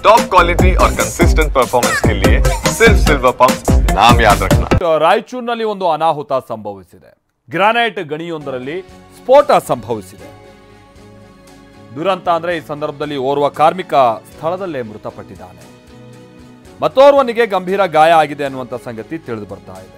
Top quality और consistent performance के लिए सिर्फ सिल्वर पंप नाम याद रखना। ರಾಯಚೂರಿನಲ್ಲಿ ಒಂದು ಅನಾಹುತ ಸಂಭವಿಸಿದೆ. ಗ್ರಾನೈಟ್ ಗಣಿಯೊಂದರಲ್ಲಿ ಸ್ಫೋಟ ಸಂಭವಿಸಿದೆ. ದುರಂತ ಅಂದ್ರೆ ಈ ಸಂದರ್ಭದಲ್ಲಿ ಓರ್ವ ಕಾರ್ಮಿಕ ಸ್ಥಳದಲ್ಲೇ ಮೃತಪಟ್ಟಿದ್ದಾನೆ. ಮತ್ತೋರ್ವನಿಗೆ ಗಂಭೀರ ಗಾಯ ಆಗಿದೆ ಅನ್ನುವಂತ ಸಂಗತಿ ತಿಳಿದು ಬರ್ತಾ ಇದೆ.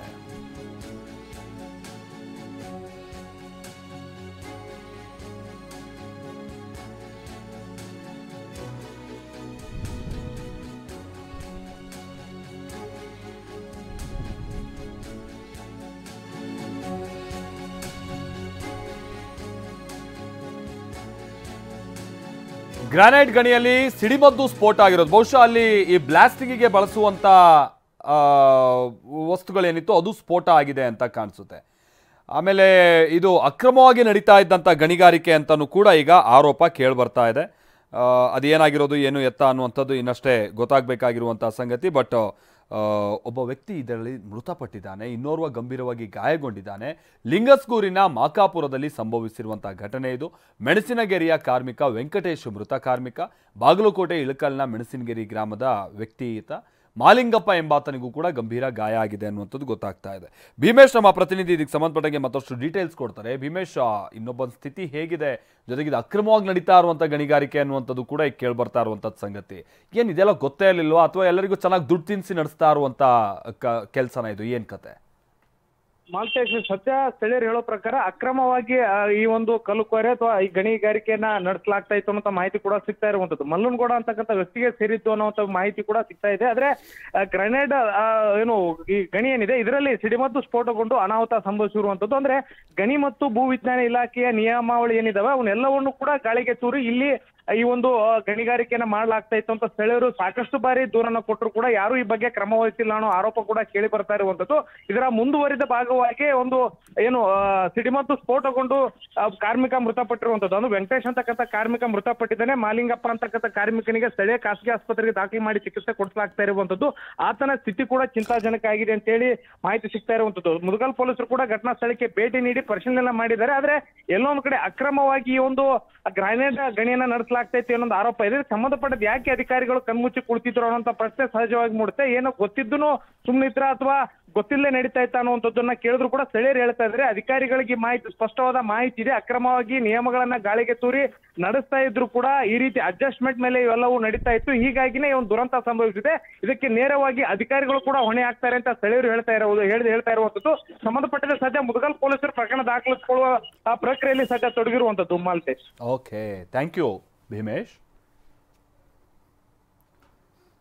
ಗ್ರಾನೈಟ್ ಗಣಿಯಲ್ಲಿ ಸಿಡಿಮದ್ದು ಸ್ಫೋಟ ಆಗಿರೋದು. ಬಹುಶಃ ಅಲ್ಲಿ ಈ ಬ್ಲಾಸ್ಟಿಂಗಿಗೆ ಬಳಸುವಂತ ವಸ್ತುಗಳೇನಿತ್ತು ಅದು ಸ್ಫೋಟ ಆಗಿದೆ ಅಂತ ಕಾಣಿಸುತ್ತೆ. ಆಮೇಲೆ ಇದು ಅಕ್ರಮವಾಗಿ ನಡೀತಾ ಇದ್ದಂಥ ಗಣಿಗಾರಿಕೆ ಅಂತಲೂ ಕೂಡ ಈಗ ಆರೋಪ ಕೇಳಿಬರ್ತಾ ಇದೆ. ಅದೇನಾಗಿರೋದು ಏನು ಎತ್ತ ಅನ್ನುವಂಥದ್ದು ಇನ್ನಷ್ಟೇ ಗೊತ್ತಾಗಬೇಕಾಗಿರುವಂಥ ಸಂಗತಿ. ಬಟ್ ಒಬ್ಬ ವ್ಯಕ್ತಿ ಇದರಲ್ಲಿ ಮೃತಪಟ್ಟಿದ್ದಾನೆ, ಇನ್ನೋರ್ವ ಗಂಭೀರವಾಗಿ ಗಾಯಗೊಂಡಿದ್ದಾನೆ. ಲಿಂಗಸ್ಗೂರಿನ ಮಾಕಾಪುರದಲ್ಲಿ ಸಂಭವಿಸಿರುವಂಥ ಘಟನೆ ಇದು. ಮೆಣಸಿನಗೆರೆಯ ಕಾರ್ಮಿಕ ವೆಂಕಟೇಶ್ ಮೃತ ಕಾರ್ಮಿಕ. ಬಾಗಲಕೋಟೆ ಇಳಕಲ್ನ ಮೆಣಸಿನಗೆರೆ ಗ್ರಾಮದ ವ್ಯಕ್ತಿ ಈತ. ಮಾಲಿಂಗಪ್ಪ ಎಂಬಾತನಿಗೂ ಕೂಡ ಗಂಭೀರ ಗಾಯ ಆಗಿದೆ ಅನ್ನುವಂಥದ್ದು ಗೊತ್ತಾಗ್ತಾ ಇದೆ. ಭೀಮೇಶ್ ನಮ್ಮ ಪ್ರತಿನಿಧಿ ಇದಕ್ಕೆ ಸಂಬಂಧಪಟ್ಟಂಗೆ ಮತ್ತಷ್ಟು ಡೀಟೇಲ್ಸ್ ಕೊಡ್ತಾರೆ. ಭೀಮೇಶ್, ಇನ್ನೊಬ್ಬನ ಸ್ಥಿತಿ ಹೇಗಿದೆ, ಜೊತೆಗೆ ಇದು ಅಕ್ರಮವಾಗಿ ನಡೀತಾ ಇರುವಂಥ ಗಣಿಗಾರಿಕೆ ಅನ್ನುವಂಥದ್ದು ಕೂಡ ಈಗ ಕೇಳ್ಬರ್ತಾ ಇರುವಂಥದ್ದು ಸಂಗತಿ. ಏನು ಇದೆಲ್ಲ ಗೊತ್ತೇ ಇರಲಿಲ್ವಾ ಅಥವಾ ಎಲ್ಲರಿಗೂ ಚೆನ್ನಾಗಿ ದುಡ್ಡು ತಿನ್ನಿಸಿ ನಡೆಸ್ತಾ ಇರುವಂಥ ಕೆಲಸನ ಇದು, ಏನು ಕತೆ? ಮಾಲ್ತೇಶ್, ಸತ್ಯ ಸ್ಥಳೀಯರು ಹೇಳೋ ಪ್ರಕಾರ ಅಕ್ರಮವಾಗಿ ಈ ಒಂದು ಕಲ್ಲುಕೋರೆ ಅಥವಾ ಈ ಗಣಿಗಾರಿಕೆಯನ್ನ ನಡೆಸಲಾಗ್ತಾ ಇತ್ತು ಅನ್ನೋ ಮಾಹಿತಿ ಕೂಡ ಸಿಗ್ತಾ ಇರುವಂತದ್ದು. ಮಲ್ಲನಗೌಡ ಅಂತಕ್ಕಂಥ ವ್ಯಕ್ತಿಗೆ ಸೇರಿದ್ದು ಅನ್ನುವಂಥ ಮಾಹಿತಿ ಕೂಡ ಸಿಗ್ತಾ ಇದೆ. ಆದ್ರೆ ಗ್ರೆನೇಡ್ ಏನು ಈ ಗಣಿ ಏನಿದೆ ಇದರಲ್ಲಿ ಸಿಡಿಮದ್ದು ಸ್ಫೋಟಗೊಂಡು ಅನಾಹುತ ಸಂಭವಿಸಿರುವಂತದ್ದು. ಅಂದ್ರೆ ಗಣಿ ಮತ್ತು ಭೂ ವಿಜ್ಞಾನ ಇಲಾಖೆಯ ನಿಯಮಾವಳಿ ಏನಿದಾವೆ ಅವನ್ನೆಲ್ಲವನ್ನು ಕೂಡ ಗಾಳಿಗೆ ತೂರಿ ಇಲ್ಲಿ ಈ ಒಂದು ಗಣಿಗಾರಿಕೆಯನ್ನ ಮಾಡಲಾಗ್ತಾ ಇತ್ತು ಅಂತ ಸ್ಥಳೀಯರು ಸಾಕಷ್ಟು ಬಾರಿ ದೂರನ್ನ ಕೊಟ್ಟರು ಕೂಡ ಯಾರು ಈ ಬಗ್ಗೆ ಕ್ರಮ ವಹಿಸಿಲ್ಲ ಅನ್ನೋ ಆರೋಪ ಕೂಡ ಕೇಳಿ ಬರ್ತಾ ಇರುವಂತದ್ದು. ಇದರ ಮುಂದುವರಿದ ಭಾಗವಾಗಿ ಒಂದು ಏನು ಸಿಡಿಮದ್ದು ಸ್ಫೋಟಗೊಂಡು ಕಾರ್ಮಿಕ ಮೃತಪಟ್ಟಿರುವಂತದ್ದು. ಅಂದ್ರೆ ವೆಂಕಟೇಶ್ ಅಂತಕ್ಕಂಥ ಕಾರ್ಮಿಕ ಮೃತಪಟ್ಟಿದ್ದಾನೆ. ಮಾಲಿಂಗಪ್ಪ ಅಂತಕ್ಕಂಥ ಕಾರ್ಮಿಕನಿಗೆ ಸ್ಥಳೀಯ ಖಾಸಗಿ ಆಸ್ಪತ್ರೆಗೆ ದಾಖಲೆ ಮಾಡಿ ಚಿಕಿತ್ಸೆ ಕೊಡಿಸಲಾಗ್ತಾ ಇರುವಂತದ್ದು. ಆತನ ಸ್ಥಿತಿ ಕೂಡ ಚಿಂತಾಜನಕ ಆಗಿದೆ ಅಂತ ಹೇಳಿ ಮಾಹಿತಿ ಸಿಗ್ತಾ ಇರುವಂತದ್ದು. ಮುದಗಲ್ ಪೊಲೀಸರು ಕೂಡ ಘಟನಾ ಸ್ಥಳಕ್ಕೆ ಭೇಟಿ ನೀಡಿ ಪರಿಶೀಲನೆ ಮಾಡಿದ್ದಾರೆ. ಆದ್ರೆ ಎಲ್ಲೋ ಒಂದ್ ಕಡೆ ಅಕ್ರಮವಾಗಿ ಈ ಒಂದು ಗ್ರಾನೈಟ್ ಗಣಿಯನ್ನ ನಡೆಸಲಾಗ್ತಾ ಇತ್ತು ಅನ್ನೋದು ಆರೋಪ ಇದೆ. ಸಂಬಂಧಪಟ್ಟದ್ದು ಯಾಕೆ ಅಧಿಕಾರಿಗಳು ಕಣ್ಮುಚ್ಚಿ ಕುಳಿತಿದ್ರು ಅನ್ನೋಂಥ ಪ್ರಶ್ನೆ ಸಹಜವಾಗಿ ಮೂಡುತ್ತೆ. ಏನೋ ಗೊತ್ತಿದ್ದೂ ಸುಮ್ಮನಿದ್ರ ಅಥವಾ ಗೊತ್ತಿಲ್ಲೇ ನಡೀತಾ ಇತ್ತ ಅನ್ನುವಂಥದ್ದನ್ನ ಕೇಳಿದ್ರು ಕೂಡ ಸ್ಥಳೀಯರು ಹೇಳ್ತಾ ಇದ್ದಾರೆ ಅಧಿಕಾರಿಗಳಿಗೆ ಮಾಹಿತಿ ಸ್ಪಷ್ಟವಾದ ಮಾಹಿತಿ ಇದೆ. ಅಕ್ರಮವಾಗಿ ನಿಯಮಗಳನ್ನ ಗಾಳಿಗೆ ತೂರಿ ನಡೆಸ್ತಾ ಇದ್ರು ಕೂಡ ಈ ರೀತಿ ಅಡ್ಜಸ್ಟ್ಮೆಂಟ್ ಮೇಲೆ ಇವೆಲ್ಲವೂ ನಡೀತಾ ಇತ್ತು. ಹೀಗಾಗಿನೇ ಒಂದು ದುರಂತ ಸಂಭವಿಸಿದೆ. ಇದಕ್ಕೆ ನೇರವಾಗಿ ಅಧಿಕಾರಿಗಳು ಕೂಡ ಹೊಣೆ ಆಗ್ತಾರೆ ಅಂತ ಸ್ಥಳೀಯರು ಹೇಳ್ತಾ ಇರುವಂತದ್ದು. ಸಂಬಂಧಪಟ್ಟಂತೆ ಸದ್ಯ ಮುದಗಲ್ ಪೊಲೀಸರು ಪ್ರಕರಣ ದಾಖಲಿಸಿಕೊಳ್ಳುವ ಪ್ರಕ್ರಿಯೆಯಲ್ಲಿ ಸದ್ಯ ತೊಡಗಿರುವಂತದ್ದು. Malthesh. Okay, thank you Bhimesh.